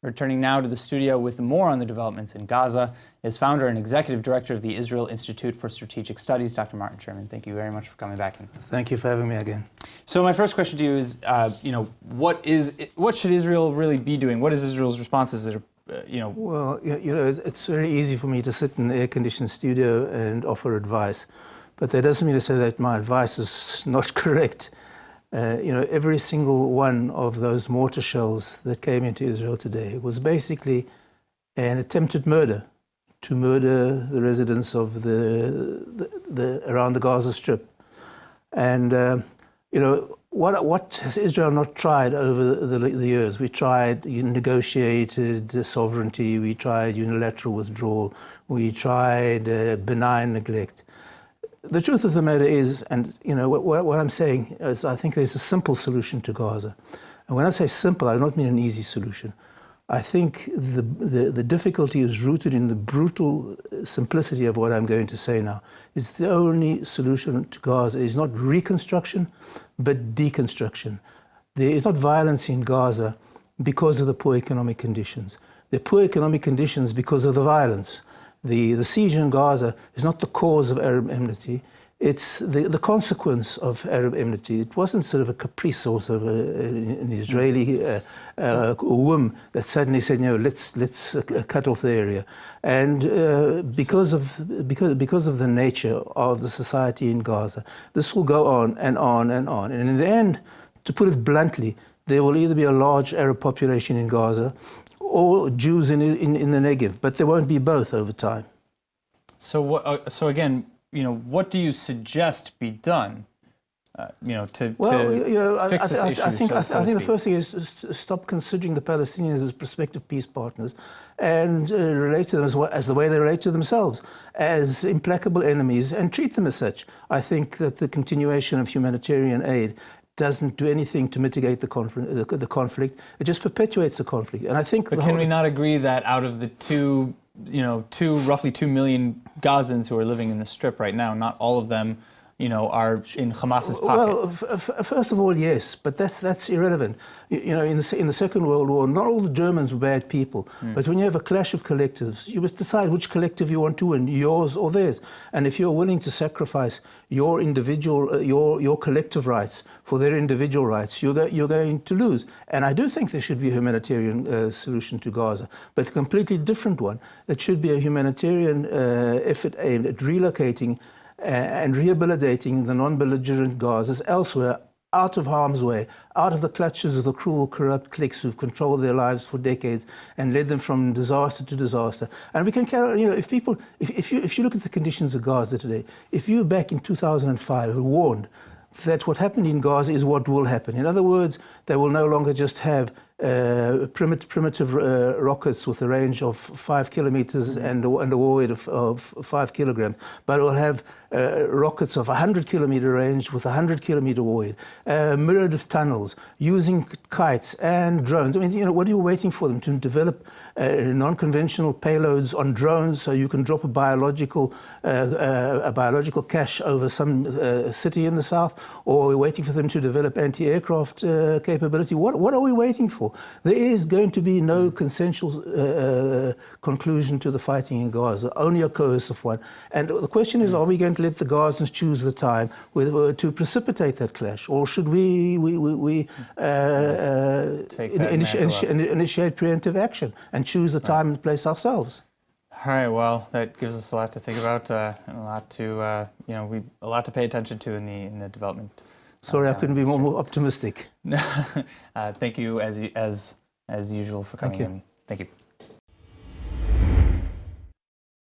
Returning now to the studio with more on the developments in Gaza is founder and executive director of the Israel Institute for Strategic Studies, Dr. Martin Sherman. Thank you very much for coming back in. Thank you for having me again. So my first question to you is, what should Israel really be doing? What is Israel's responses that are, Well, it's very easy for me to sit in the air-conditioned studio and offer advice, but that doesn't mean to say that my advice is not correct. Every single one of those mortar shells that came into Israel today was basically an attempted murder, to murder the residents of the around the Gaza Strip. And what has Israel not tried over the years? We tried negotiated sovereignty, we tried unilateral withdrawal, we tried benign neglect. The truth of the matter is, and what I'm saying is, I think there's a simple solution to Gaza. And when I say simple, I don't mean an easy solution. I think the difficulty is rooted in the brutal simplicity of what I'm going to say now. It's the only solution to Gaza is not reconstruction, but deconstruction. There is not violence in Gaza because of the poor economic conditions. There are poor economic conditions because of the violence. The siege in Gaza is not the cause of Arab enmity, it's the consequence of Arab enmity. It wasn't sort of a caprice or sort of an Israeli whim that suddenly said, let's cut off the area. And because of the nature of the society in Gaza, this will go on and on and on. And in the end, to put it bluntly, there will either be a large Arab population in Gaza or Jews in the Negev, but there won't be both over time. So, again, what do you suggest be done, to fix this issue? I think the first thing is to stop considering the Palestinians as prospective peace partners and relate to them as the way they relate to themselves, as implacable enemies, and treat them as such. I think that the continuation of humanitarian aid doesn't do anything to mitigate the conflict. It just perpetuates the conflict. And I think. But can we not agree that out of the roughly 2 million Gazans who are living in the Strip right now, not all of them, are in Hamas's pocket? Well, first of all, yes, but that's irrelevant. In the Second World War, not all the Germans were bad people, but when you have a clash of collectives, you must decide which collective you want to win, yours or theirs. And if you're willing to sacrifice your individual, your collective rights for their individual rights, you're going to lose. And I do think there should be a humanitarian solution to Gaza, but a completely different one. It should be a humanitarian effort aimed at relocating and rehabilitating the non-belligerent Gazas elsewhere, out of harm's way, out of the clutches of the cruel, corrupt cliques who've controlled their lives for decades and led them from disaster to disaster. And we can carry on, if you look at the conditions of Gaza today, if you back in 2005 were warned that what happened in Gaza is what will happen. In other words, they will no longer just have primitive rockets with a range of 5 kilometers and a warhead of 5 kilograms, but it will have rockets of 100-kilometer range with a 100-kilometer warhead, myriad of tunnels, using kites and drones. I mean, what are you waiting for them to develop non-conventional payloads on drones so you can drop a biological cache over some city in the south, or are we waiting for them to develop anti-aircraft capability? What are we waiting for? There is going to be no consensual conclusion to the fighting in Gaza, only a coercive one. And the question is, are we going to let the Gazans choose the time to precipitate that clash, or should we initiate preemptive action and choose the time and place ourselves? All right. Well, that gives us a lot to think about, and a lot to pay attention to in the development. Sorry, I couldn't be more optimistic. Thank you as usual for coming in. Thank you.